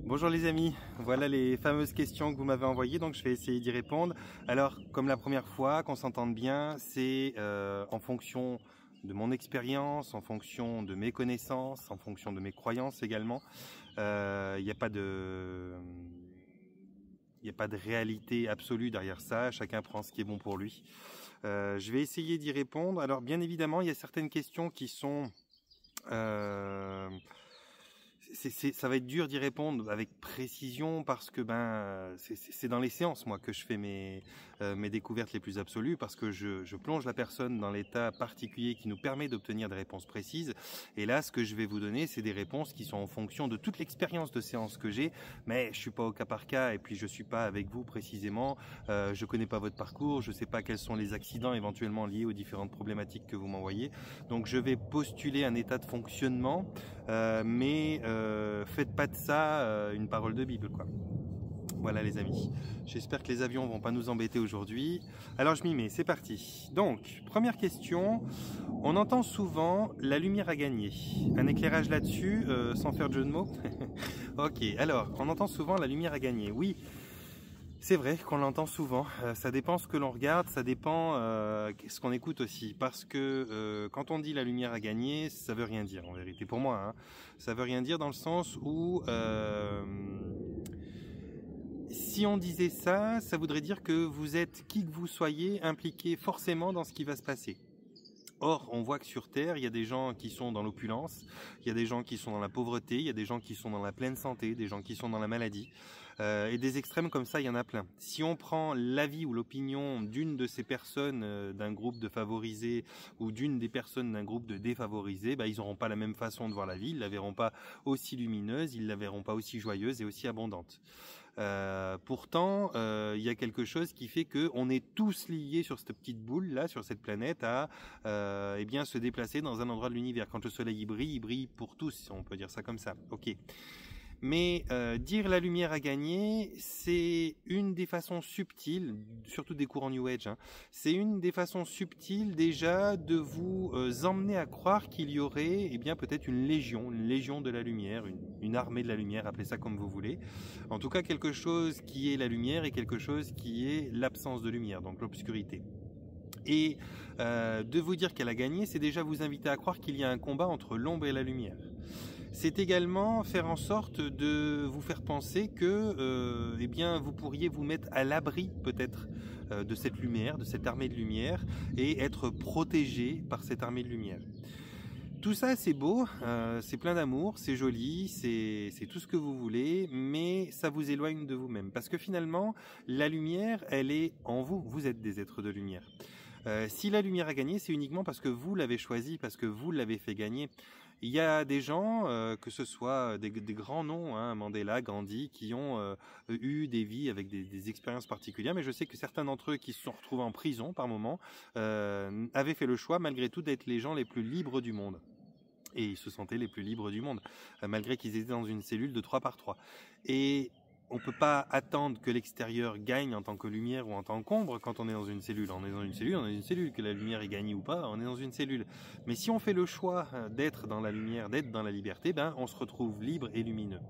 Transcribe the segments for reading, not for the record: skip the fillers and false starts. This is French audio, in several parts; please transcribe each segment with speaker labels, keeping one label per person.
Speaker 1: Bonjour les amis, voilà les fameuses questions que vous m'avez envoyées, donc je vais essayer d'y répondre. Alors, comme la première fois, qu'on s'entende bien, c'est en fonction de mon expérience, en fonction de mes connaissances, en fonction de mes croyances également. Il n'y a pas de... Il n'y a pas de réalité absolue derrière ça, chacun prend ce qui est bon pour lui. Je vais essayer d'y répondre. Alors bien évidemment, il y a certaines questions qui sont... ça va être dur d'y répondre avec précision parce que c'est dans les séances moi que je fais mes découvertes les plus absolues, parce que je plonge la personne dans l'état particulier qui nous permet d'obtenir des réponses précises. Et là, ce que je vais vous donner, c'est des réponses qui sont en fonction de toute l'expérience de séance que j'ai, mais je suis pas au cas par cas, et puis je suis pas avec vous précisément, je connais pas votre parcours, je sais pas quels sont les accidents éventuellement liés aux différentes problématiques que vous m'envoyez. Donc je vais postuler un état de fonctionnement, mais faites pas de ça une parole de Bible, quoi. Voilà les amis, j'espère que les avions vont pas nous embêter aujourd'hui. Alors je m'y mets, c'est parti. Donc, première question, on entend souvent la lumière a gagné. Un éclairage là-dessus, sans faire de jeu de mots. Ok, alors, on entend souvent la lumière a gagné. Oui, c'est vrai qu'on l'entend souvent, ça dépend ce que l'on regarde, ça dépend ce qu'on écoute aussi, parce que quand on dit la lumière a gagné, ça veut rien dire en vérité pour moi, hein. Ça veut rien dire dans le sens où si on disait ça, ça voudrait dire que vous êtes, qui que vous soyez, impliqué forcément dans ce qui va se passer. Or, on voit que sur Terre, il y a des gens qui sont dans l'opulence, il y a des gens qui sont dans la pauvreté, il y a des gens qui sont dans la pleine santé, des gens qui sont dans la maladie. Et des extrêmes comme ça, il y en a plein. Si on prend l'avis ou l'opinion d'une de ces personnes d'un groupe de favorisés ou d'une des personnes d'un groupe de défavorisés, ils n'auront pas la même façon de voir la vie, ils la verront pas aussi lumineuse, ils la verront pas aussi joyeuse et aussi abondante. Pourtant, il y a quelque chose qui fait que on est tous liés sur cette petite boule là, sur cette planète, à se déplacer dans un endroit de l'univers. Quand le soleil il brille pour tous, si on peut dire ça comme ça. Ok. Mais dire la lumière a gagné, c'est une des façons subtiles, surtout des courants New Age, hein, c'est une des façons subtiles déjà de vous emmener à croire qu'il y aurait peut-être une légion de la lumière, une armée de la lumière, appelez ça comme vous voulez. En tout cas, quelque chose qui est la lumière et quelque chose qui est l'absence de lumière, donc l'obscurité. Et de vous dire qu'elle a gagné, c'est déjà vous inviter à croire qu'il y a un combat entre l'ombre et la lumière. C'est également faire en sorte de vous faire penser que vous pourriez vous mettre à l'abri peut-être de cette lumière, de cette armée de lumière, et être protégé par cette armée de lumière. Tout ça c'est beau, c'est plein d'amour, c'est joli, c'est tout ce que vous voulez, mais ça vous éloigne de vous-même. Parce que finalement, la lumière, elle est en vous, vous êtes des êtres de lumière. Si la lumière a gagné, c'est uniquement parce que vous l'avez choisi, parce que vous l'avez fait gagner. Il y a des gens, que ce soit des grands noms, hein, Mandela, Gandhi, qui ont eu des vies avec des expériences particulières, mais je sais que certains d'entre eux qui se sont retrouvés en prison par moment avaient fait le choix malgré tout d'être les gens les plus libres du monde. Et ils se sentaient les plus libres du monde, malgré qu'ils étaient dans une cellule de 3 par 3. Et on ne peut pas attendre que l'extérieur gagne en tant que lumière ou en tant qu'ombre quand on est dans une cellule. On est dans une cellule, que la lumière ait gagné ou pas, on est dans une cellule. Mais si on fait le choix d'être dans la lumière, d'être dans la liberté, on se retrouve libre et lumineux.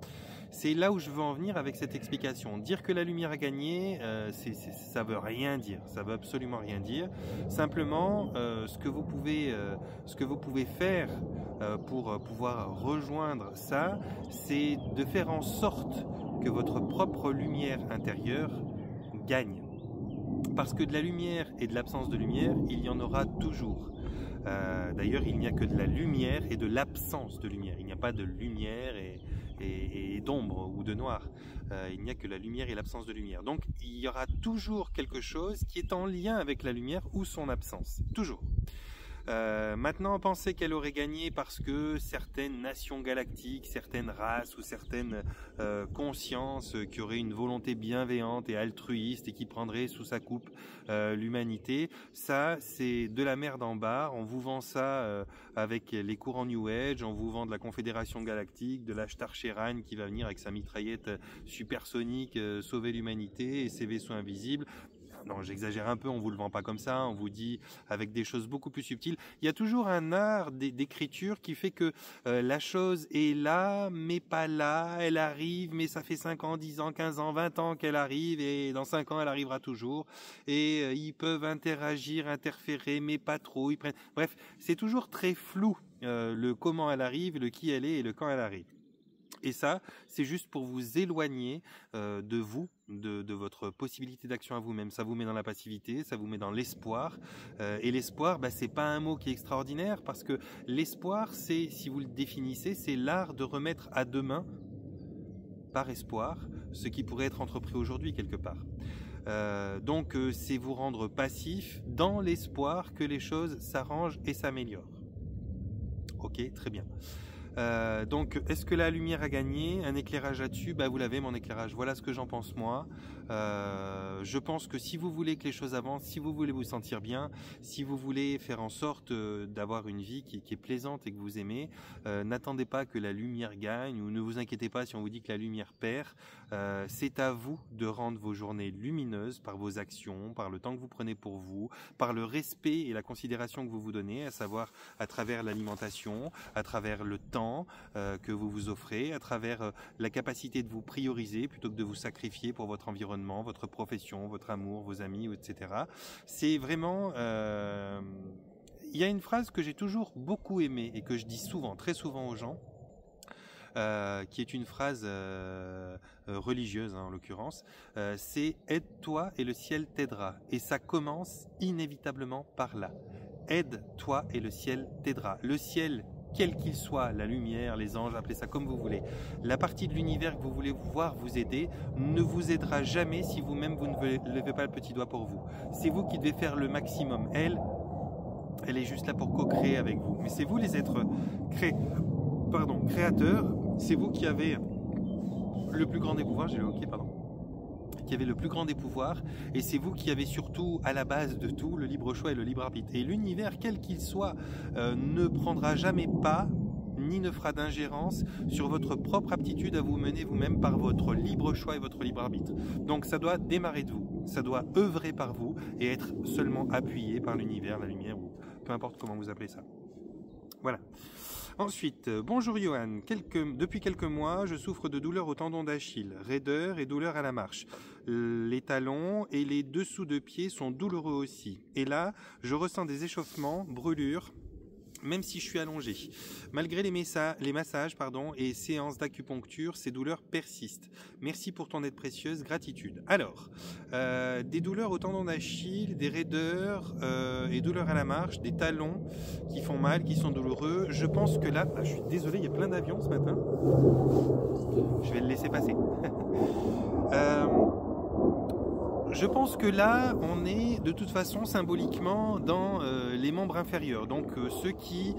Speaker 1: C'est là où je veux en venir avec cette explication. Dire que la lumière a gagné, ça veut rien dire, ça veut absolument rien dire. Simplement, ce que vous pouvez faire pour pouvoir rejoindre ça, c'est de faire en sorte que votre propre lumière intérieure gagne. Parce que de la lumière et de l'absence de lumière, il y en aura toujours. D'ailleurs, il n'y a que de la lumière et de l'absence de lumière. Il n'y a pas de lumière et d'ombre ou de noir. Il n'y a que la lumière et l'absence de lumière. Donc, il y aura toujours quelque chose qui est en lien avec la lumière ou son absence. Toujours. Maintenant, penser qu'elle aurait gagné parce que certaines nations galactiques, certaines races ou certaines consciences qui auraient une volonté bienveillante et altruiste et qui prendraient sous sa coupe l'humanité, ça c'est de la merde en bas. On vous vend ça avec les courants New Age, on vous vend de la Confédération Galactique, de l'Ashtar Sheran qui va venir avec sa mitraillette supersonique sauver l'humanité et ses vaisseaux invisibles. Non, j'exagère un peu, on vous le vend pas comme ça, on vous dit avec des choses beaucoup plus subtiles. Il y a toujours un art d'écriture qui fait que la chose est là, mais pas là, elle arrive, mais ça fait 5 ans, 10 ans, 15 ans, 20 ans qu'elle arrive, et dans 5 ans, elle arrivera toujours. Et ils peuvent interagir, interférer, mais pas trop. Ils prennent... Bref, c'est toujours très flou, le comment elle arrive, le qui elle est et le quand elle arrive. Et ça, c'est juste pour vous éloigner de vous, de votre possibilité d'action à vous-même. Ça vous met dans la passivité, ça vous met dans l'espoir. Et l'espoir, c'est pas un mot qui est extraordinaire, parce que l'espoir, c'est, si vous le définissez, c'est l'art de remettre à demain, par espoir, ce qui pourrait être entrepris aujourd'hui quelque part. Donc c'est vous rendre passif dans l'espoir que les choses s'arrangent et s'améliorent. Ok, très bien. Donc, est-ce que la lumière a gagné? Un éclairage là-dessus? Vous l'avez, mon éclairage. Voilà ce que j'en pense moi. Je pense que si vous voulez que les choses avancent, si vous voulez vous sentir bien, si vous voulez faire en sorte d'avoir une vie qui est plaisante et que vous aimez, n'attendez pas que la lumière gagne, ou ne vous inquiétez pas si on vous dit que la lumière perd. C'est à vous de rendre vos journées lumineuses par vos actions, par le temps que vous prenez pour vous, par le respect et la considération que vous vous donnez, à savoir à travers l'alimentation, à travers le temps que vous vous offrez, à travers la capacité de vous prioriser plutôt que de vous sacrifier pour votre environnement, votre profession, votre amour, vos amis, etc. C'est vraiment... Il y a une phrase que j'ai toujours beaucoup aimée et que je dis souvent, très souvent aux gens, qui est une phrase religieuse en l'occurrence, c'est « aide-toi et le ciel t'aidera ». Et ça commence inévitablement par là. Aide-toi et le ciel t'aidera. Le ciel, quel qu'il soit, la lumière, les anges, appelez ça comme vous voulez, la partie de l'univers que vous voulez voir vous aider, ne vous aidera jamais si vous-même vous ne levez pas le petit doigt pour vous. C'est vous qui devez faire le maximum. Elle est juste là pour co-créer avec vous. Mais c'est vous les êtres créateurs, c'est vous qui avez le plus grand des pouvoirs, j'ai le hockey, pardon, qui avez le plus grand des pouvoirs, et c'est vous qui avez surtout à la base de tout le libre choix et le libre arbitre. Et l'univers, quel qu'il soit, ne prendra jamais pas ni ne fera d'ingérence sur votre propre aptitude à vous mener vous-même par votre libre choix et votre libre arbitre. Donc ça doit démarrer de vous, ça doit œuvrer par vous et être seulement appuyé par l'univers, la lumière, ou peu importe comment vous appelez ça. Voilà. Ensuite, bonjour Johan, depuis quelques mois, je souffre de douleurs au tendon d'Achille, raideur et douleurs à la marche. Les talons et les dessous de pieds sont douloureux aussi. Et là, je ressens des échauffements, brûlures, même si je suis allongé. Malgré les massages et séances d'acupuncture, ces douleurs persistent. Merci pour ton aide précieuse, gratitude. Alors, des douleurs au tendon d'Achille, des raideurs et douleurs à la marche, des talons qui font mal, qui sont douloureux. Je pense que là, je suis désolé, il y a plein d'avions ce matin. Je vais le laisser passer. Je pense que là, on est de toute façon symboliquement dans les membres inférieurs, donc ceux qui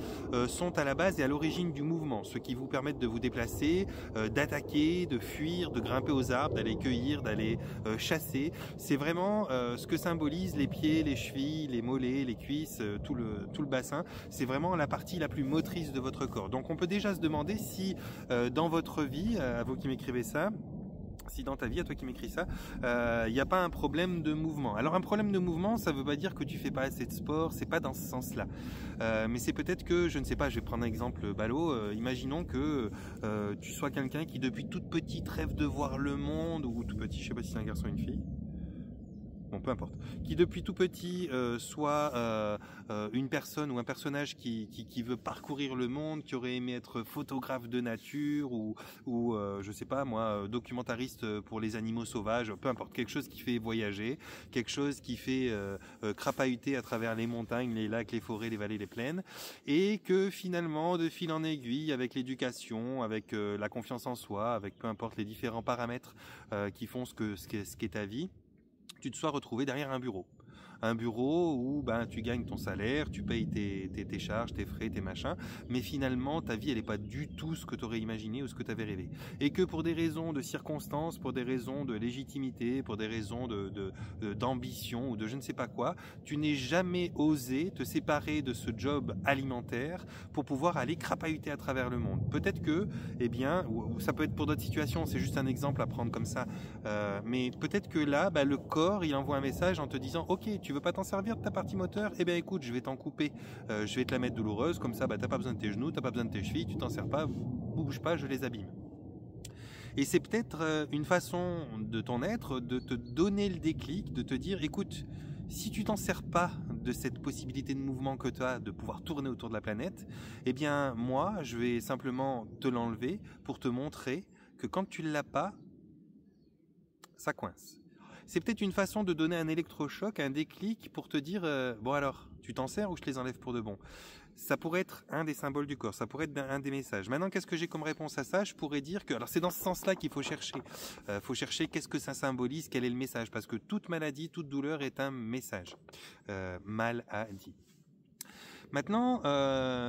Speaker 1: sont à la base et à l'origine du mouvement, ceux qui vous permettent de vous déplacer, d'attaquer, de fuir, de grimper aux arbres, d'aller cueillir, d'aller chasser. C'est vraiment ce que symbolisent les pieds, les chevilles, les mollets, les cuisses, tout le bassin. C'est vraiment la partie la plus motrice de votre corps. Donc on peut déjà se demander si dans votre vie, à vous qui m'écrivez ça, si dans ta vie, à toi qui m'écris ça, il n'y a pas un problème de mouvement. Alors un problème de mouvement, ça ne veut pas dire que tu fais pas assez de sport, c'est pas dans ce sens-là. Mais c'est peut-être que, je ne sais pas, je vais prendre un exemple ballot, imaginons que tu sois quelqu'un qui depuis toute petite rêve de voir le monde, ou tout petit, je ne sais pas si c'est un garçon ou une fille. Bon, peu importe, qui depuis tout petit soit une personne ou un personnage qui veut parcourir le monde, qui aurait aimé être photographe de nature ou je sais pas moi, documentariste pour les animaux sauvages, peu importe, quelque chose qui fait voyager, quelque chose qui fait crapahuter à travers les montagnes, les lacs, les forêts, les vallées, les plaines, et que finalement, de fil en aiguille, avec l'éducation, avec la confiance en soi, avec peu importe les différents paramètres qui font ce qu'est ta vie, tu te sois retrouvé derrière un bureau. un bureau où tu gagnes ton salaire, tu payes tes charges, tes frais, tes machins, mais finalement ta vie elle n'est pas du tout ce que tu aurais imaginé ou ce que tu avais rêvé. Et que pour des raisons de circonstances, pour des raisons de légitimité, pour des raisons d'ambition ou de je ne sais pas quoi, tu n'es jamais osé te séparer de ce job alimentaire pour pouvoir aller crapahuter à travers le monde. Peut-être que, ou ça peut être pour d'autres situations, c'est juste un exemple à prendre comme ça, mais peut-être que là, le corps, il envoie un message en te disant « Ok, tu veux pas t'en servir de ta partie moteur ? Eh bien écoute, je vais t'en couper, je vais te la mettre douloureuse, comme ça, t'as pas besoin de tes genoux, t'as pas besoin de tes chevilles, tu t'en sers pas, bouge pas, je les abîme. » Et c'est peut-être une façon de ton être de te donner le déclic, de te dire « Écoute, si tu t'en sers pas de cette possibilité de mouvement que tu as, de pouvoir tourner autour de la planète, eh bien moi, je vais simplement te l'enlever pour te montrer que quand tu ne l'as pas, ça coince. » C'est peut-être une façon de donner un électrochoc, un déclic pour te dire bon alors, tu t'en sers ou je te les enlève pour de bon. Ça pourrait être un des symboles du corps, ça pourrait être un des messages. Maintenant, qu'est-ce que j'ai comme réponse à ça? Je pourrais dire que, alors c'est dans ce sens-là qu'il faut chercher. Faut chercher qu'est-ce que ça symbolise, quel est le message, parce que toute maladie, toute douleur est un message. Maladie. Maintenant,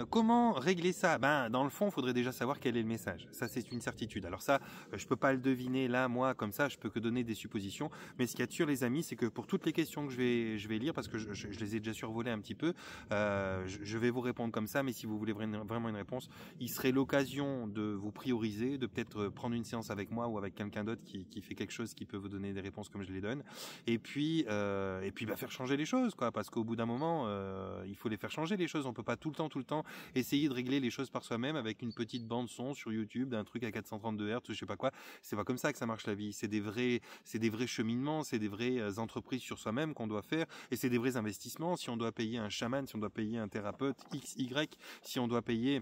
Speaker 1: comment régler ça? Dans le fond, il faudrait déjà savoir quel est le message. Ça, c'est une certitude. Alors ça, je peux pas le deviner là, moi, comme ça, je peux que donner des suppositions. Mais ce qu'il y a de sûr, les amis, c'est que pour toutes les questions que je vais lire, parce que je les ai déjà survolées un petit peu, je vais vous répondre comme ça. Mais si vous voulez vraiment une réponse, il serait l'occasion de vous prioriser, de peut-être prendre une séance avec moi ou avec quelqu'un d'autre qui fait quelque chose qui peut vous donner des réponses comme je les donne. Et puis faire changer les choses, quoi. Parce qu'au bout d'un moment, il faut les faire changer les choses. On peut pas tout le temps essayer de régler les choses par soi-même avec une petite bande son sur YouTube d'un truc à 432 Hz ou je sais pas quoi. C'est pas comme ça que ça marche la vie. C'est des vrais cheminements, c'est des vraies entreprises sur soi-même qu'on doit faire et c'est des vrais investissements. Si on doit payer un chaman, si on doit payer un thérapeute XY, si on doit payer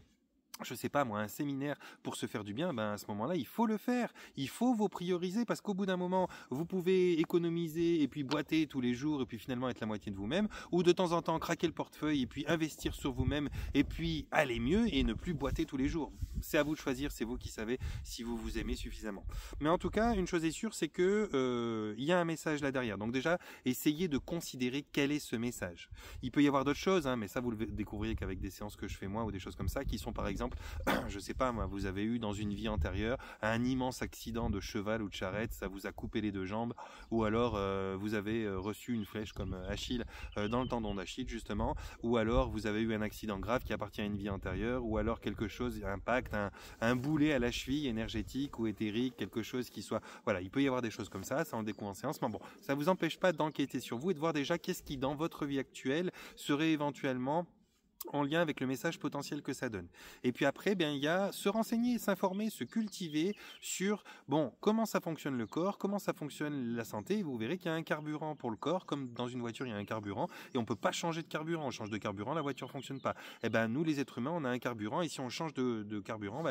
Speaker 1: je sais pas moi, un séminaire pour se faire du bien, à ce moment-là, il faut le faire. Il faut vous prioriser parce qu'au bout d'un moment, vous pouvez économiser et puis boiter tous les jours et puis finalement être la moitié de vous-même ou de temps en temps craquer le portefeuille et puis investir sur vous-même et puis aller mieux et ne plus boiter tous les jours. C'est à vous de choisir, c'est vous qui savez si vous vous aimez suffisamment. Mais en tout cas, une chose est sûre, c'est que il y a un message là derrière. Donc déjà, essayez de considérer quel est ce message. Il peut y avoir d'autres choses, mais ça vous le découvrirez qu'avec des séances que je fais moi ou des choses comme ça, qui sont par exemple, je sais pas moi, vous avez eu dans une vie antérieure un immense accident de cheval ou de charrette, ça vous a coupé les deux jambes, ou alors vous avez reçu une flèche comme Achille dans le tendon d'Achille justement, ou alors vous avez eu un accident grave qui appartient à une vie antérieure, ou alors quelque chose, un pacte, un boulet à la cheville énergétique ou éthérique, quelque chose qui soit, voilà, il peut y avoir des choses comme ça on le découvre en séance, mais bon, ça vous empêche pas d'enquêter sur vous et de voir déjà qu'est-ce qui dans votre vie actuelle serait éventuellement en lien avec le message potentiel que ça donne. Et puis après, il y a se renseigner, s'informer, se cultiver sur, comment ça fonctionne le corps, comment ça fonctionne la santé. Vous verrez qu'il y a un carburant pour le corps, comme dans une voiture, il y a un carburant, et on peut pas changer de carburant. On change de carburant, la voiture fonctionne pas. Nous, les êtres humains, on a un carburant, et si on change de carburant,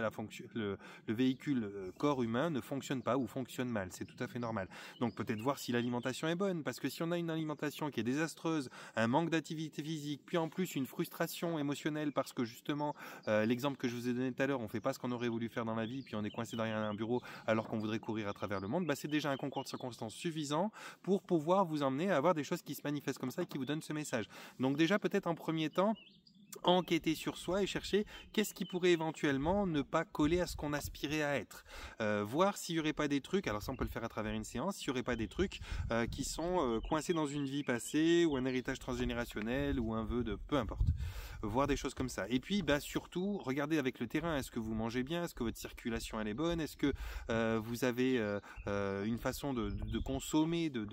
Speaker 1: le véhicule corps humain ne fonctionne pas ou fonctionne mal. C'est tout à fait normal. Donc peut-être voir si l'alimentation est bonne, parce que si on a une alimentation qui est désastreuse, un manque d'activité physique, puis en plus une frustration émotionnelle parce que justement l'exemple que je vous ai donné tout à l'heure, on fait pas ce qu'on aurait voulu faire dans la vie puis on est coincé derrière un bureau alors qu'on voudrait courir à travers le monde, c'est déjà un concours de circonstances suffisant pour pouvoir vous emmener à avoir des choses qui se manifestent comme ça et qui vous donnent ce message. Donc déjà peut-être en premier temps enquêter sur soi et chercher qu'est-ce qui pourrait éventuellement ne pas coller à ce qu'on aspirait à être. Voir s'il n'y aurait pas des trucs, alors ça on peut le faire à travers une séance, s'il n'y aurait pas des trucs qui sont coincés dans une vie passée ou un héritage transgénérationnel ou un vœu de peu importe. Voir des choses comme ça. Et puis surtout, regardez avec le terrain, est-ce que vous mangez bien, est-ce que votre circulation elle est bonne, est-ce que vous avez une façon de consommer de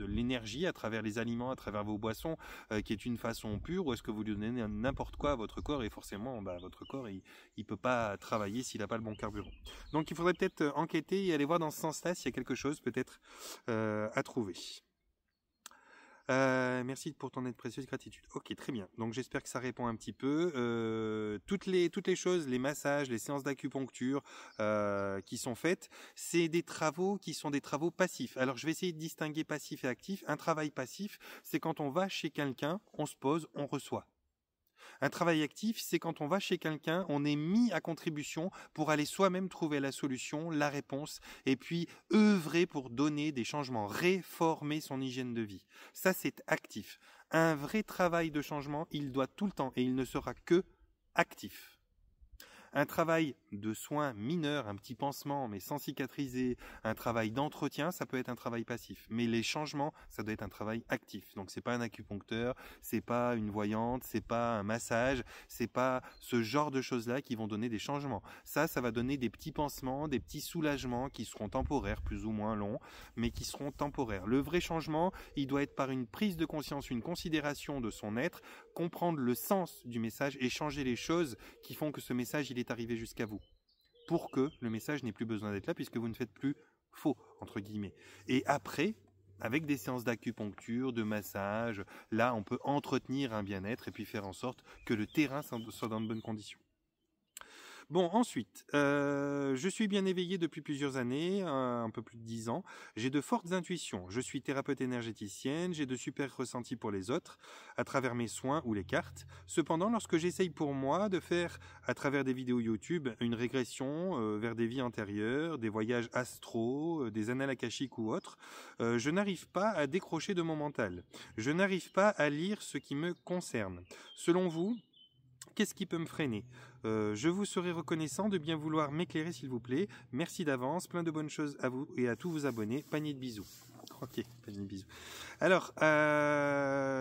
Speaker 1: l'énergie à travers les aliments, à travers vos boissons, qui est une façon pure, ou est-ce que vous lui donnez n'importe quoi à votre corps et forcément votre corps il peut pas travailler s'il n'a pas le bon carburant. Donc il faudrait peut-être enquêter et aller voir dans ce sens-là s'il y a quelque chose peut-être à trouver. Merci pour ton aide précieuse, gratitude. Ok, très bien. Donc j'espère que ça répond un petit peu. Toutes les choses, les massages, les séances d'acupuncture qui sont faites, c'est des travaux qui sont des travaux passifs. Alors je vais essayer de distinguer passif et actif. Un travail passif, c'est quand on va chez quelqu'un, on se pose, on reçoit. Un travail actif, c'est quand on va chez quelqu'un, on est mis à contribution pour aller soi-même trouver la solution, la réponse, et puis œuvrer pour donner des changements, réformer son hygiène de vie. Ça, c'est actif. Un vrai travail de changement, il doit tout le temps, et il ne sera que actif. Un travail de soins mineur, un petit pansement mais sans cicatriser, un travail d'entretien, ça peut être un travail passif. Mais les changements, ça doit être un travail actif. Donc c'est pas un acupuncteur, c'est pas une voyante, c'est pas un massage, c'est pas ce genre de choses-là qui vont donner des changements. Ça va donner des petits pansements, des petits soulagements qui seront temporaires, plus ou moins longs, mais qui seront temporaires. Le vrai changement, il doit être par une prise de conscience, une considération de son être, comprendre le sens du message et changer les choses qui font que ce message il est arrivé jusqu'à vous, pour que le message n'ait plus besoin d'être là puisque vous ne faites plus faux, entre guillemets. Et après, avec des séances d'acupuncture, de massage, là on peut entretenir un bien-être et puis faire en sorte que le terrain soit dans de bonnes conditions. Bon, ensuite, je suis bien éveillé depuis plusieurs années, un peu plus de 10 ans. J'ai de fortes intuitions. Je suis thérapeute énergéticienne, j'ai de super ressentis pour les autres, à travers mes soins ou les cartes. Cependant, lorsque j'essaye pour moi de faire, à travers des vidéos YouTube, une régression vers des vies antérieures, des voyages astraux, des annales akashiques ou autres, je n'arrive pas à décrocher de mon mental. Je n'arrive pas à lire ce qui me concerne. Selon vous, qu'est-ce qui peut me freiner ? Je vous serai reconnaissant de bien vouloir m'éclairer s'il vous plaît. Merci d'avance, plein de bonnes choses à vous et à tous vos abonnés. Panier de bisous. Ok, panier de bisous. Alors,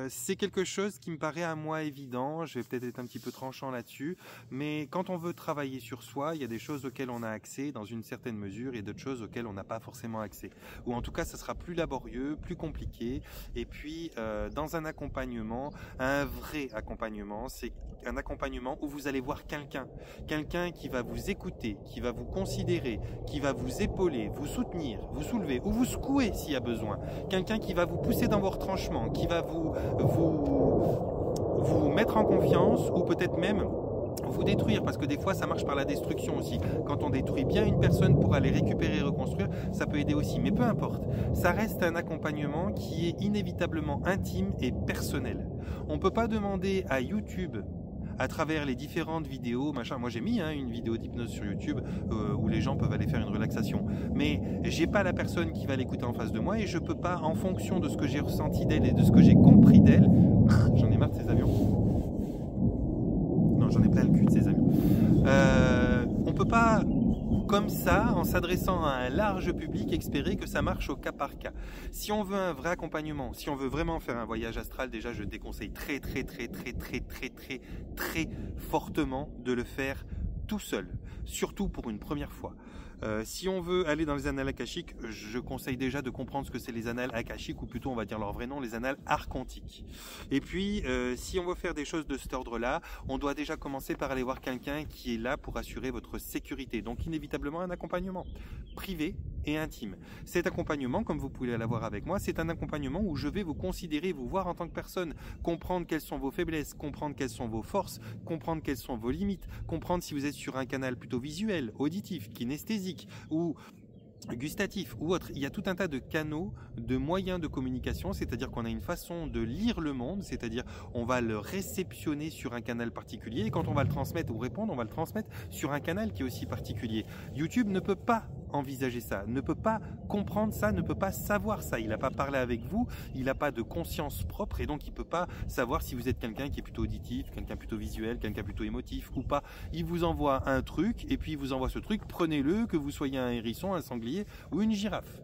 Speaker 1: c'est quelque chose qui me paraît à moi évident. Je vais peut-être être un petit peu tranchant là-dessus. Mais quand on veut travailler sur soi, il y a des choses auxquelles on a accès dans une certaine mesure et d'autres choses auxquelles on n'a pas forcément accès. Ou en tout cas, ça sera plus laborieux, plus compliqué. Et puis, dans un accompagnement, un vrai accompagnement, c'est un accompagnement où vous allez voir quelqu'un qui va vous écouter, qui va vous considérer, qui va vous épauler, vous soutenir, vous soulever ou vous secouer s'il y a besoin. Quelqu'un qui va vous pousser dans vos retranchements, qui va vous mettre en confiance ou peut-être même vous détruire, parce que des fois ça marche par la destruction aussi. Quand on détruit bien une personne pour aller récupérer et reconstruire, ça peut aider aussi. Mais peu importe, ça reste un accompagnement qui est inévitablement intime et personnel. On ne peut pas demander à YouTube, à travers les différentes vidéos, machin. Moi j'ai mis une vidéo d'hypnose sur YouTube où les gens peuvent aller faire une relaxation. Mais j'ai pas la personne qui va l'écouter en face de moi et je peux pas, en fonction de ce que j'ai ressenti d'elle et de ce que j'ai compris d'elle, j'en ai marre de ces avions. Non, j'en ai plein le cul de ces avions. On peut pas, comme ça, en s'adressant à un large public, espérer que ça marche au cas par cas. Si on veut un vrai accompagnement, si on veut vraiment faire un voyage astral, déjà je déconseille très fortement de le faire tout seul, surtout pour une première fois. Si on veut aller dans les annales akashiques, je conseille déjà de comprendre ce que c'est les annales akashiques, ou plutôt on va dire leur vrai nom, les annales archontiques. Et puis, si on veut faire des choses de cet ordre-là, on doit déjà commencer par aller voir quelqu'un qui est là pour assurer votre sécurité. Donc inévitablement un accompagnement privé et intime. Cet accompagnement, comme vous pouvez l'avoir avec moi, c'est un accompagnement où je vais vous considérer, vous voir en tant que personne, comprendre quelles sont vos faiblesses, comprendre quelles sont vos forces, comprendre quelles sont vos limites, comprendre si vous êtes sur un canal plutôt visuel, auditif, kinesthésique ou gustatif ou autre. Il y a tout un tas de canaux, de moyens de communication, c'est-à-dire qu'on a une façon de lire le monde, c'est-à-dire on va le réceptionner sur un canal particulier et quand on va le transmettre ou répondre, on va le transmettre sur un canal qui est aussi particulier. YouTube ne peut pas envisager ça, ne peut pas comprendre ça, ne peut pas savoir ça. Il n'a pas parlé avec vous, il n'a pas de conscience propre et donc il ne peut pas savoir si vous êtes quelqu'un qui est plutôt auditif, quelqu'un plutôt visuel, quelqu'un plutôt émotif ou pas. Il vous envoie un truc et puis il vous envoie ce truc, prenez-le, que vous soyez un hérisson, un sanglier ou une girafe.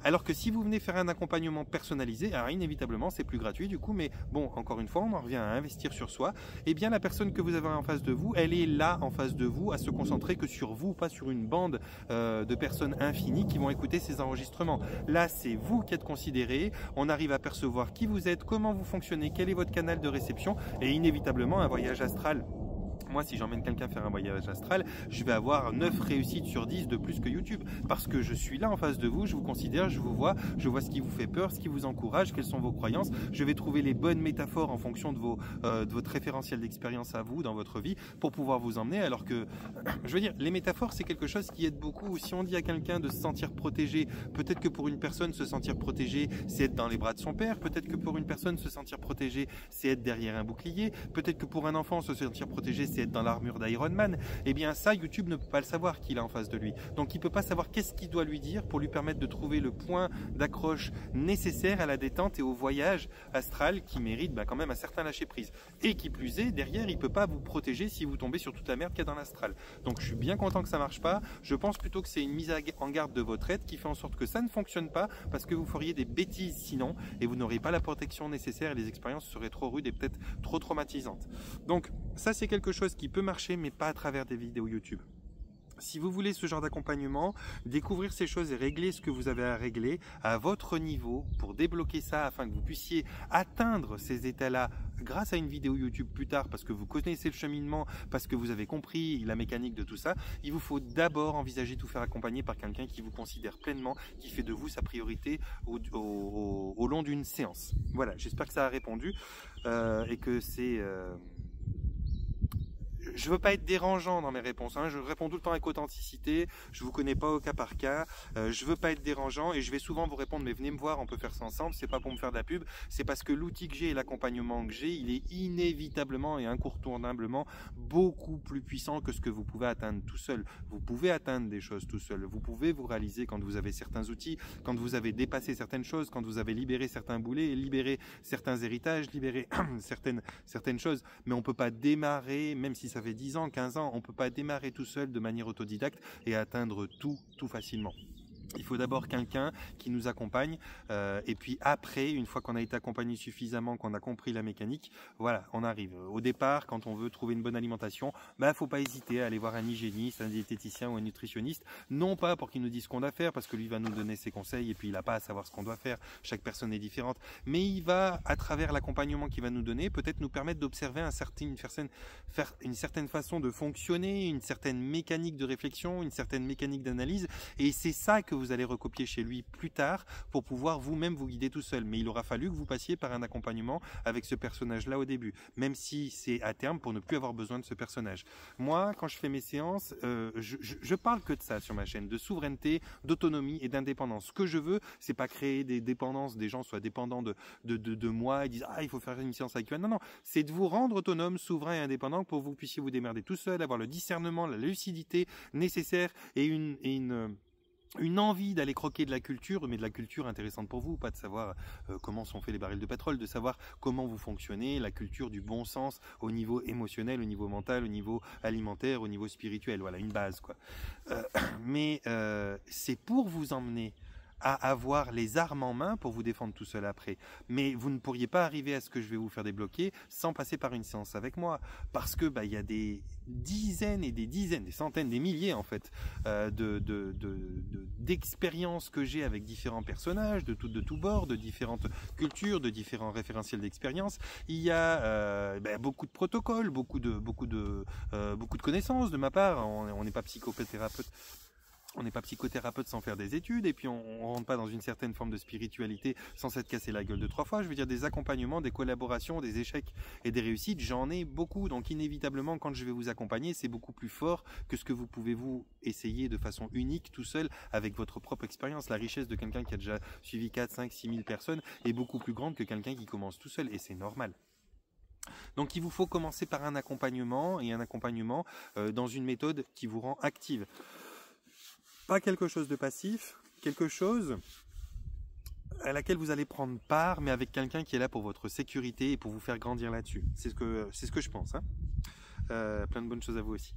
Speaker 1: Alors que si vous venez faire un accompagnement personnalisé, alors inévitablement c'est plus gratuit du coup, mais bon, encore une fois, on en revient à investir sur soi. Eh bien la personne que vous avez en face de vous, elle est là en face de vous à se concentrer que sur vous, pas sur une bande de personnes infinies qui vont écouter ces enregistrements. Là, c'est vous qui êtes considéré, on arrive à percevoir qui vous êtes, comment vous fonctionnez, quel est votre canal de réception et inévitablement un voyage astral Moi, si j'emmène quelqu'un faire un voyage astral, je vais avoir 9 réussites sur 10 de plus que YouTube. Parce que je suis là en face de vous, je vous considère, je vous vois, je vois ce qui vous fait peur, ce qui vous encourage, quelles sont vos croyances. Je vais trouver les bonnes métaphores en fonction de votre référentiel d'expérience à vous dans votre vie pour pouvoir vous emmener. Alors que, je veux dire, les métaphores, c'est quelque chose qui aide beaucoup. Si on dit à quelqu'un de se sentir protégé, peut-être que pour une personne, se sentir protégé, c'est être dans les bras de son père. Peut-être que pour une personne, se sentir protégé, c'est être derrière un bouclier. Peut-être que pour un enfant, se sentir protégé, c'est être dans l'armure d'Iron Man. Eh bien ça, YouTube ne peut pas le savoir qu'il a en face de lui. Donc il ne peut pas savoir qu'est-ce qu'il doit lui dire pour lui permettre de trouver le point d'accroche nécessaire à la détente et au voyage astral qui mérite quand même un certain lâcher-prise. Et qui plus est, derrière, il ne peut pas vous protéger si vous tombez sur toute la merde qu'il y a dans l'astral. Donc je suis bien content que ça ne marche pas. Je pense plutôt que c'est une mise en garde de votre aide qui fait en sorte que ça ne fonctionne pas parce que vous feriez des bêtises sinon et vous n'auriez pas la protection nécessaire et les expériences seraient trop rudes et peut-être trop traumatisantes. Donc ça, c'est quelque chose qui peut marcher, mais pas à travers des vidéos YouTube. Si vous voulez ce genre d'accompagnement, découvrir ces choses et régler ce que vous avez à régler à votre niveau pour débloquer ça afin que vous puissiez atteindre ces états-là grâce à une vidéo YouTube plus tard parce que vous connaissez le cheminement, parce que vous avez compris la mécanique de tout ça, il vous faut d'abord envisager de vous faire accompagner par quelqu'un qui vous considère pleinement, qui fait de vous sa priorité au long d'une séance. Voilà, j'espère que ça a répondu et que c'est... Je veux pas être dérangeant dans mes réponses, hein. Je réponds tout le temps avec authenticité, je vous connais pas au cas par cas, je veux pas être dérangeant et je vais souvent vous répondre mais venez me voir, on peut faire ça ensemble, c'est pas pour me faire de la pub, c'est parce que l'outil que j'ai et l'accompagnement que j'ai, il est inévitablement et incontournablement beaucoup plus puissant que ce que vous pouvez atteindre tout seul. Vous pouvez atteindre des choses tout seul, vous pouvez vous réaliser quand vous avez certains outils, quand vous avez dépassé certaines choses, quand vous avez libéré certains boulets, libéré certains héritages, libéré certaines choses, mais on peut pas démarrer, même si ça fait 10 ans, 15 ans, on ne peut pas démarrer tout seul de manière autodidacte et atteindre tout facilement. Il faut d'abord quelqu'un qui nous accompagne et puis après, une fois qu'on a été accompagné suffisamment, qu'on a compris la mécanique, voilà, on arrive. Au départ, quand on veut trouver une bonne alimentation, faut pas hésiter à aller voir un hygiéniste, un diététicien ou un nutritionniste, non pas pour qu'il nous dise ce qu'on doit faire, parce que lui va nous donner ses conseils et puis il n'a pas à savoir ce qu'on doit faire, chaque personne est différente, mais il va, à travers l'accompagnement qu'il va nous donner, peut-être nous permettre d'observer une certaine façon de fonctionner, une certaine mécanique de réflexion, une certaine mécanique d'analyse, et c'est ça que vous allez recopier chez lui plus tard pour pouvoir vous-même vous guider tout seul. Mais il aura fallu que vous passiez par un accompagnement avec ce personnage-là au début, même si c'est à terme pour ne plus avoir besoin de ce personnage. Moi, quand je fais mes séances, je parle que de ça sur ma chaîne, de souveraineté, d'autonomie et d'indépendance. Ce que je veux, c'est pas créer des dépendances, des gens soient dépendants de moi et disent « Ah, il faut faire une séance avec toi ». Non, non, c'est de vous rendre autonome, souverain et indépendant pour que vous puissiez vous démerder tout seul, avoir le discernement, la lucidité nécessaire et une envie d'aller croquer de la culture, mais de la culture intéressante pour vous, pas de savoir comment sont faits les barils de pétrole, de savoir comment vous fonctionnez, la culture du bon sens au niveau émotionnel, au niveau mental, au niveau alimentaire, au niveau spirituel, voilà, une base quoi. Mais c'est pour vous emmener à avoir les armes en main pour vous défendre tout seul après. Mais vous ne pourriez pas arriver à ce que je vais vous faire débloquer sans passer par une séance avec moi. Parce que il y a des dizaines et des dizaines, des centaines, des milliers en fait, d'expériences que j'ai avec différents personnages, de tout bord, de différentes cultures, de différents référentiels d'expérience. Il y a beaucoup de protocoles, beaucoup de connaissances de ma part. On n'est pas psychothérapeute. On n'est pas psychothérapeute sans faire des études et puis on rentre pas dans une certaine forme de spiritualité sans s'être cassé la gueule 2-3 fois. Je veux dire des accompagnements, des collaborations, des échecs et des réussites, j'en ai beaucoup. Donc inévitablement, quand je vais vous accompagner, c'est beaucoup plus fort que ce que vous pouvez vous essayer de façon unique tout seul avec votre propre expérience. La richesse de quelqu'un qui a déjà suivi 4, 5, 6 000 personnes est beaucoup plus grande que quelqu'un qui commence tout seul et c'est normal. Donc il vous faut commencer par un accompagnement et un accompagnement dans une méthode qui vous rend active. Pas quelque chose de passif, quelque chose à laquelle vous allez prendre part, mais avec quelqu'un qui est là pour votre sécurité et pour vous faire grandir là-dessus. C'est ce que je pense. Hein. Plein de bonnes choses à vous aussi.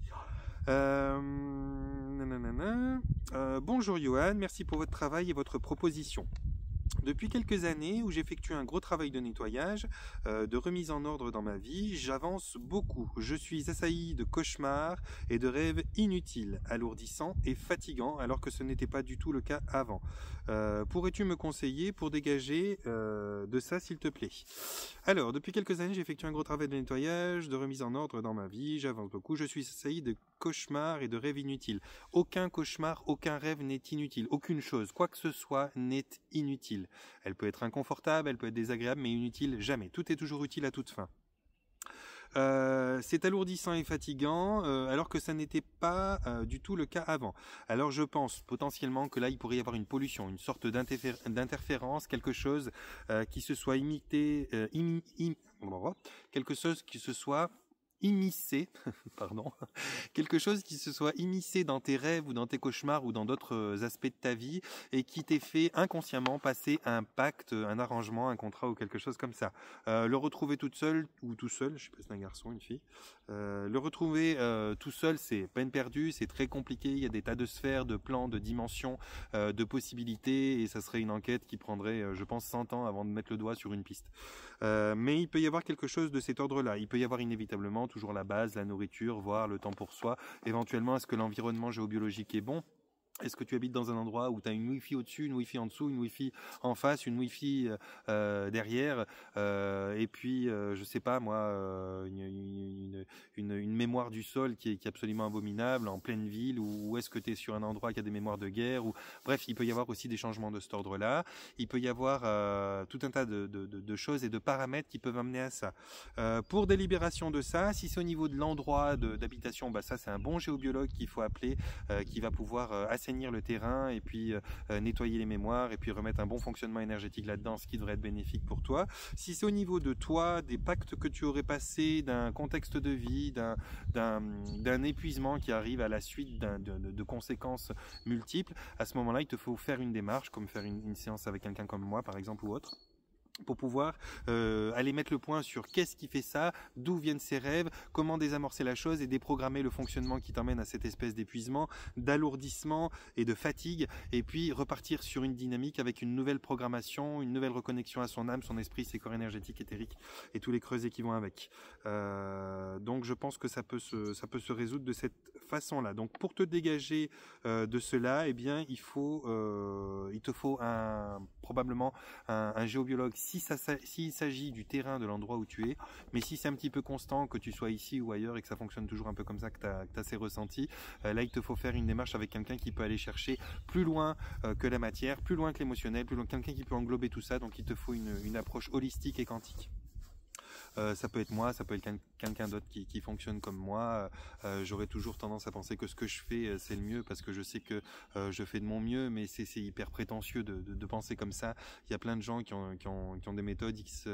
Speaker 1: Bonjour Johan, merci pour votre travail et votre proposition. Depuis quelques années où j'effectue un gros travail de nettoyage, de remise en ordre dans ma vie, j'avance beaucoup. Je suis assailli de cauchemars et de rêves inutiles, alourdissants et fatigants, alors que ce n'était pas du tout le cas avant. Pourrais-tu me conseiller pour dégager de ça, s'il te plaît? Alors, depuis quelques années, j'effectue un gros travail de nettoyage, de remise en ordre dans ma vie, j'avance beaucoup, je suis assailli de cauchemars et de rêves inutiles. Aucun cauchemar, aucun rêve n'est inutile, aucune chose, quoi que ce soit, n'est inutile. Elle peut être inconfortable, elle peut être désagréable, mais inutile jamais. Tout est toujours utile à toute fin. C'est alourdissant et fatigant, alors que ça n'était pas du tout le cas avant. Alors je pense potentiellement que là il pourrait y avoir une pollution, une sorte d'interférence, quelque chose qui se soit quelque chose qui se soit immiscé, pardon, quelque chose qui se soit immiscé dans tes rêves ou dans tes cauchemars ou dans d'autres aspects de ta vie et qui t'ait fait inconsciemment passer un pacte, un arrangement, un contrat ou quelque chose comme ça. Le retrouver toute seule ou tout seul, je sais pas si c'est un garçon, une fille, le retrouver tout seul, c'est peine perdue, c'est très compliqué, il y a des tas de sphères, de plans, de dimensions, de possibilités et ça serait une enquête qui prendrait, je pense, 100 ans avant de mettre le doigt sur une piste. Mais il peut y avoir quelque chose de cet ordre-là. Il peut y avoir inévitablement toujours la base, la nourriture, voire le temps pour soi. Éventuellement, est-ce que l'environnement géobiologique est bon? Est-ce que tu habites dans un endroit où tu as une Wi-Fi au-dessus, une Wi-Fi en dessous, une Wi-Fi en face, une Wi-Fi derrière, et puis je sais pas moi, une mémoire du sol qui est absolument abominable en pleine ville, ou est-ce que tu es sur un endroit qui a des mémoires de guerre, ou bref, il peut y avoir aussi des changements de cet ordre-là. Il peut y avoir tout un tas de choses et de paramètres qui peuvent amener à ça. Pour délibération de ça, si c'est au niveau de l'endroit d'habitation, bah ça c'est un bon géobiologue qu'il faut appeler, qui va pouvoir assainir le terrain et puis nettoyer les mémoires et puis remettre un bon fonctionnement énergétique là-dedans, ce qui devrait être bénéfique pour toi. Si c'est au niveau de toi, des pactes que tu aurais passés, d'un contexte de vie, d'un épuisement qui arrive à la suite de conséquences multiples, à ce moment-là, il te faut faire une démarche, comme faire une séance avec quelqu'un comme moi, par exemple, ou autre, pour pouvoir aller mettre le point sur qu'est-ce qui fait ça, d'où viennent ces rêves, comment désamorcer la chose et déprogrammer le fonctionnement qui t'emmène à cette espèce d'épuisement, d'alourdissement et de fatigue, et puis repartir sur une dynamique avec une nouvelle programmation, une nouvelle reconnexion à son âme, son esprit, ses corps énergétiques, éthériques et tous les creusets qui vont avec. Donc je pense que ça peut se résoudre de cette façon-là. Donc pour te dégager de cela, eh bien il te faut probablement un géobiologue s'il s'agit du terrain de l'endroit où tu es, mais si c'est un petit peu constant, que tu sois ici ou ailleurs et que ça fonctionne toujours un peu comme ça, que tu as ces ressentis, là il te faut faire une démarche avec quelqu'un qui peut aller chercher plus loin que la matière, plus loin que l'émotionnel, plus loin, quelqu'un qui peut englober tout ça, donc il te faut une approche holistique et quantique. Ça peut être moi, ça peut être quelqu'un d'autre qui fonctionne comme moi. J'aurais toujours tendance à penser que ce que je fais, c'est le mieux parce que je sais que je fais de mon mieux, mais c'est hyper prétentieux de penser comme ça. Il y a plein de gens qui ont des méthodes X,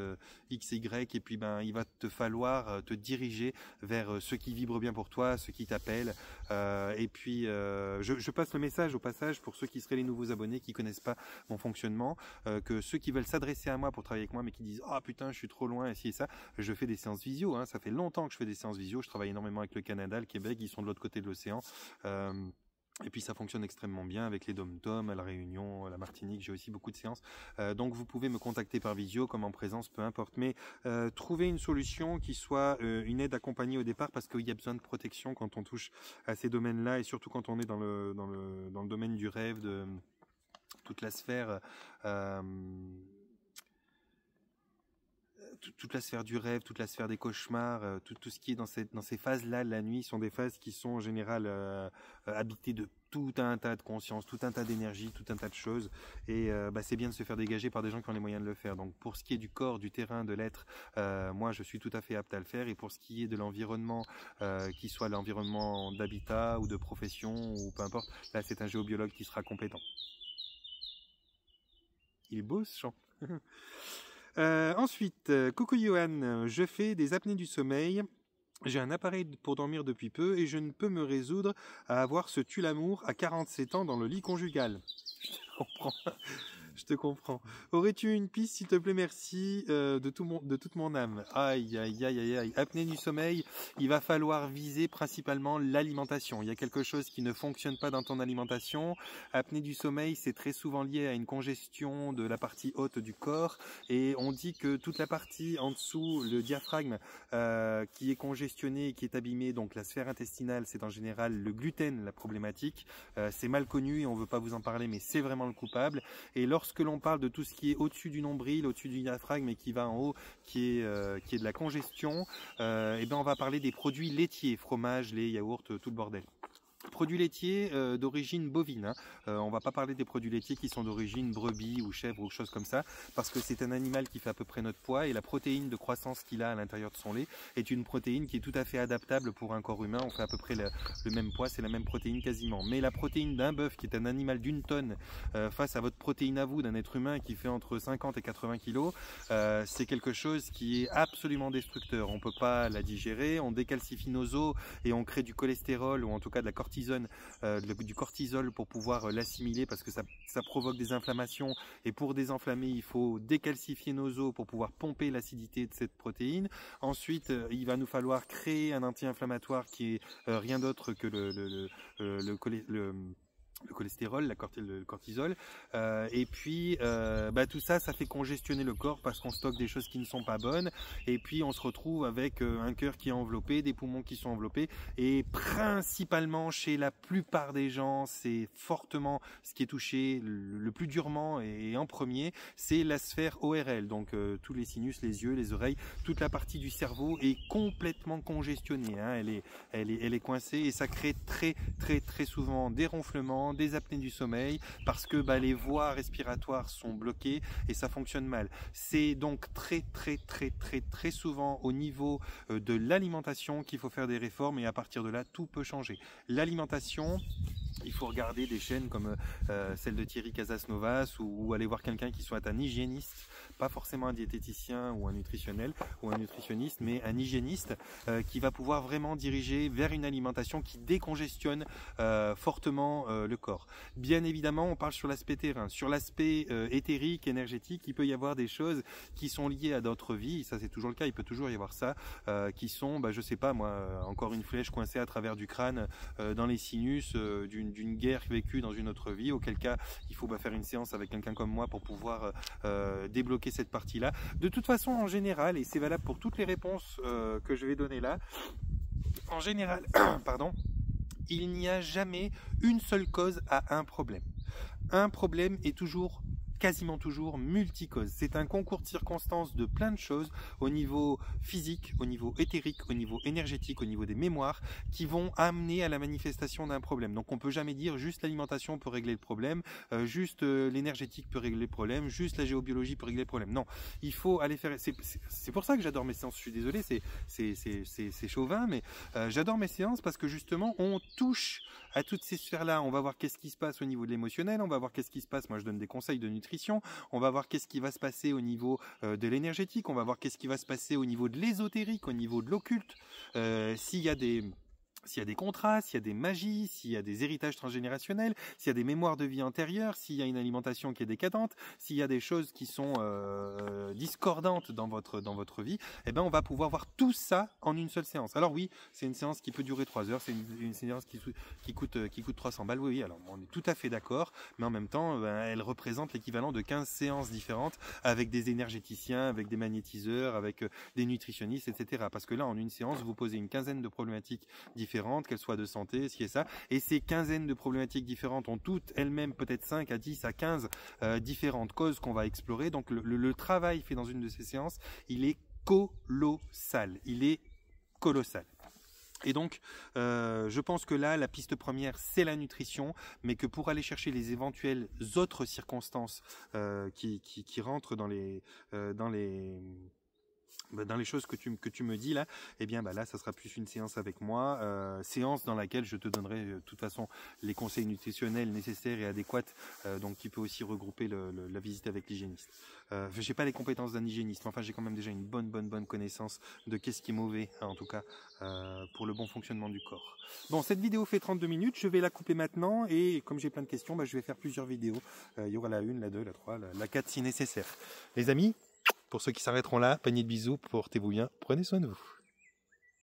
Speaker 1: Y, et puis ben il va te falloir te diriger vers ceux qui vibrent bien pour toi, ceux qui t'appellent. Et puis je passe le message au passage pour ceux qui seraient les nouveaux abonnés qui connaissent pas mon fonctionnement, que ceux qui veulent s'adresser à moi pour travailler avec moi mais qui disent ah putain je suis trop loin et ci et ça, je fais des séances visio, hein, ça fait longtemps que je fais des séances visio, je travaille énormément avec le Canada, le Québec, ils sont de l'autre côté de l'océan. Et puis ça fonctionne extrêmement bien avec les Dom-Tom, à La Réunion, à la Martinique, j'ai aussi beaucoup de séances. Donc vous pouvez me contacter par visio, comme en présence, peu importe. Mais trouver une solution qui soit une aide accompagnée au départ, parce qu'il y a besoin de protection quand on touche à ces domaines-là, et surtout quand on est dans le domaine du rêve, de toute la sphère... toute la sphère du rêve, toute la sphère des cauchemars, tout ce qui est dans ces phases-là de la nuit sont des phases qui sont en général habitées de tout un tas de conscience, tout un tas d'énergie, tout un tas de choses. Et c'est bien de se faire dégager par des gens qui ont les moyens de le faire. Donc pour ce qui est du corps, du terrain, de l'être, moi je suis tout à fait apte à le faire. Et pour ce qui est de l'environnement, qu'il soit l'environnement d'habitat ou de profession ou peu importe, là c'est un géobiologue qui sera compétent. Il est beau ce chant. Ensuite, coucou Johan, je fais des apnées du sommeil. J'ai un appareil pour dormir depuis peu et je ne peux me résoudre à avoir ce tue-l'amour à 47 ans dans le lit conjugal. Je te comprends. Aurais-tu une piste, s'il te plaît, merci, de toute mon âme. Aïe, aïe, aïe, aïe, aïe. Apnée du sommeil, il va falloir viser principalement l'alimentation. Il y a quelque chose qui ne fonctionne pas dans ton alimentation. Apnée du sommeil, c'est très souvent lié à une congestion de la partie haute du corps. Et on dit que toute la partie en dessous, le diaphragme, qui est congestionné et qui est abîmé, donc la sphère intestinale, c'est en général le gluten, la problématique. C'est mal connu et on ne veut pas vous en parler, mais c'est vraiment le coupable. Et lorsque l'on parle de tout ce qui est au-dessus du nombril, au-dessus du diaphragme et qui va en haut, qui est de la congestion, et ben on va parler des produits laitiers, fromage, lait, yaourt, tout le bordel. Produits laitiers d'origine bovine. Hein. On va pas parler des produits laitiers qui sont d'origine brebis ou chèvre ou chose comme ça, parce que c'est un animal qui fait à peu près notre poids et la protéine de croissance qu'il a à l'intérieur de son lait est une protéine qui est tout à fait adaptable pour un corps humain. On fait à peu près le même poids, c'est la même protéine quasiment. Mais la protéine d'un bœuf qui est un animal d'une tonne face à votre protéine à vous d'un être humain qui fait entre 50 et 80 kilos, c'est quelque chose qui est absolument destructeur. On peut pas la digérer, on décalcifie nos os et on crée du cholestérol ou en tout cas de la cortisone, du cortisol pour pouvoir l'assimiler parce que ça provoque des inflammations et pour désenflammer il faut décalcifier nos os pour pouvoir pomper l'acidité de cette protéine. Ensuite il va nous falloir créer un anti-inflammatoire qui est rien d'autre que le cholestérol, le cortisol, et puis tout ça, ça fait congestionner le corps parce qu'on stocke des choses qui ne sont pas bonnes, et puis on se retrouve avec un cœur qui est enveloppé, des poumons qui sont enveloppés, et principalement chez la plupart des gens, c'est fortement ce qui est touché le plus durement et en premier, c'est la sphère ORL, donc tous les sinus, les yeux, les oreilles, toute la partie du cerveau est complètement congestionnée, hein, elle est coincée et ça crée très souvent des ronflements, des apnées du sommeil parce que les voies respiratoires sont bloquées et ça fonctionne mal. C'est donc très souvent au niveau de l'alimentation qu'il faut faire des réformes et à partir de là tout peut changer. L'alimentation, il faut regarder des chaînes comme celle de Thierry Casasnovas ou aller voir quelqu'un qui soit un hygiéniste, pas forcément un diététicien ou un nutritionnel ou un nutritionniste, mais un hygiéniste qui va pouvoir vraiment diriger vers une alimentation qui décongestionne fortement le corps. Bien évidemment, on parle sur l'aspect terrain, sur l'aspect éthérique, énergétique, il peut y avoir des choses qui sont liées à d'autres vies, ça c'est toujours le cas, il peut toujours y avoir ça, qui sont, je sais pas moi, encore une flèche coincée à travers du crâne, dans les sinus d'une guerre vécue dans une autre vie, auquel cas il faut faire une séance avec quelqu'un comme moi pour pouvoir débloquer cette partie-là. De toute façon, en général, et c'est valable pour toutes les réponses que je vais donner là, en général, pardon, il n'y a jamais une seule cause à un problème. Un problème est toujours quasiment toujours multicause. C'est un concours de circonstances de plein de choses au niveau physique, au niveau éthérique, au niveau énergétique, au niveau des mémoires qui vont amener à la manifestation d'un problème. Donc on peut jamais dire juste l'alimentation peut régler le problème, juste l'énergétique peut régler le problème, juste la géobiologie peut régler le problème. Non, il faut aller faire... C'est pour ça que j'adore mes séances, je suis désolé, c'est chauvin, mais j'adore mes séances parce que justement on touche à toutes ces sphères-là. On va voir qu'est-ce qui se passe au niveau de l'émotionnel, on va voir qu'est-ce qui se passe, moi je donne des conseils de nutrition, on va voir qu'est-ce qui va se passer au niveau de l'énergétique, on va voir qu'est-ce qui va se passer au niveau de l'ésotérique, au niveau de l'occulte, s'il y a des contrats, s'il y a des magies, s'il y a des héritages transgénérationnels, s'il y a des mémoires de vie antérieures, s'il y a une alimentation qui est décadente, s'il y a des choses qui sont discordantes dans votre vie, eh ben on va pouvoir voir tout ça en une seule séance. Alors oui, c'est une séance qui peut durer 3 heures, c'est une séance qui coûte 300 balles, oui, alors on est tout à fait d'accord, mais en même temps, elle représente l'équivalent de 15 séances différentes avec des énergéticiens, avec des magnétiseurs, avec des nutritionnistes, etc. Parce que là, en une séance, vous posez une quinzaine de problématiques différentes, qu'elles soient de santé, ci et ça, et ces quinzaines de problématiques différentes ont toutes elles-mêmes peut-être 5 à 10 à 15 différentes causes qu'on va explorer. Donc le travail fait dans une de ces séances, il est colossal, Et donc, je pense que là, la piste première, c'est la nutrition, mais que pour aller chercher les éventuelles autres circonstances qui rentrent dans les dans les choses que tu me dis là, eh bien là ça sera plus une séance avec moi, séance dans laquelle je te donnerai de toute façon les conseils nutritionnels nécessaires et adéquats, donc qui peut aussi regrouper la visite avec l'hygiéniste. J'ai pas les compétences d'un hygiéniste, mais enfin j'ai quand même déjà une bonne connaissance de qu'est-ce qui est mauvais, hein, en tout cas pour le bon fonctionnement du corps. Bon, cette vidéo fait 32 minutes, je vais la couper maintenant et comme j'ai plein de questions, je vais faire plusieurs vidéos. Il y aura la 1, la 2, la 3, la 4 si nécessaire. Les amis, pour ceux qui s'arrêteront là, panier de bisous, portez-vous bien, prenez soin de vous.